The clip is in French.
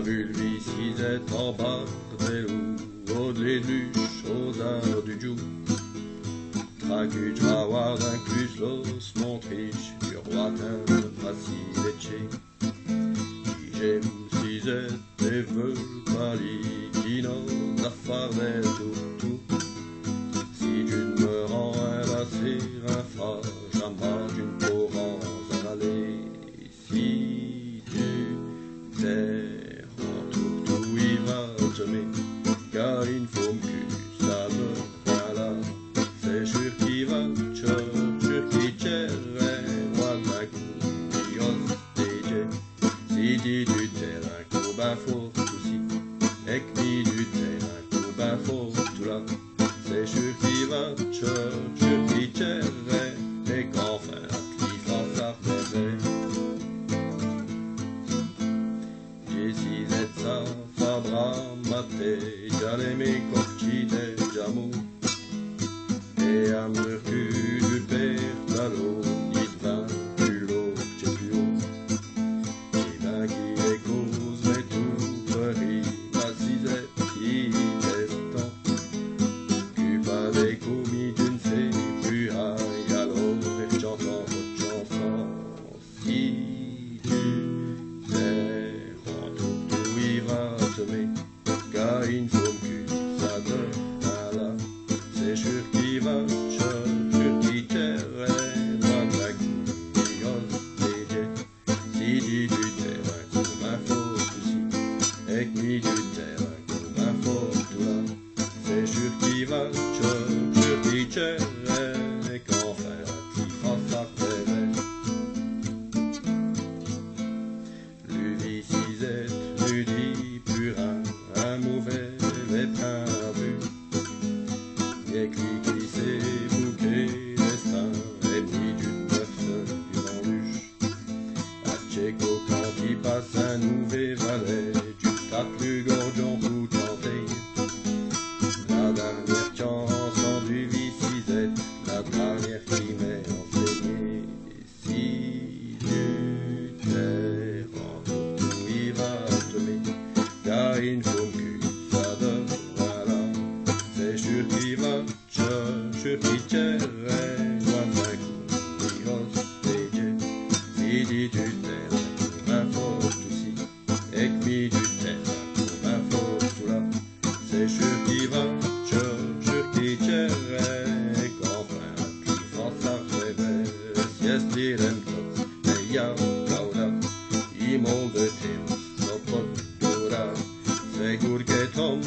Bulvisisette en bas des houes, au de l'éluche, aux arts du joug. Tracuch, raward, inclus, los, montrich, du roitin, faciletje. J'ai Sisette et veut pali, qui n'ose affaire tout. Si tu me rends un lacer, un phare, jamais tu ne pourras en aller. Si tu t'es en tout, il va te mettre, car il faut que ça me voilà. C'est sûr qu'il va te sûr qu'il t'aimerait, moi d'un coup, si tu terrain, coup ben faut aussi, et que du terrain, coup ben faut tout là. C'est sûr qu'il va te sûr qu'il t'aimerait, et qu'enfin, il fera sa plaisir. J'ai Sisette ça, Fabra, maté, j'allais mes coquilles des jamots. Et à me cul du père à l'eau, il va plus l'eau, j'ai plus haut. Il va qui les cause, mais tout ferit, la Sisette qui descend. Tu pas des commis, tu ne sais plus, aïe, alors, et j'entends votre chanson. Si tu sais, en tout, il va te mettre, car il faut que ça te voilà. C'est sûr qu'il va te sûr qu'il t'aimerait, moi d'un coup, il ose t'aider. Si tu terrain, comme un faux souci, et que du terrain, comme un faux tout là. C'est sûr qu'il va te sûr qu'il t'aimerait, et qu'enfin, il fera sa plaisir. Lui Sisette, lui dit plus rien, un mauvais vépin vu. Et qui s'est bouqué destin, et mis d'une bœuf du venduche. À Tchéco, quand il passe un nouvel valet, tu tapes le gorgeon pour tenter. La dernière chanson du Sisette, la dernière qui m'est enseignée. Si tu t'es en tout, il va te mettre, car il faut que ça donne, voilà. C'est sûr qu'il va sûr qu'il t'aimerait, moi d'un coup, il ose t'aider. Si tu terrain, comme un faux souci, et que du terrain, comme un faux tout là. C'est sûr qu'il va sûr qu'il t'aimerait, et qu'enfin, tu feras sa rêver. Si est-ce qu'il aime tout, et y'a là, il monte de tes, no pot d'ora. C'est cool que tombe.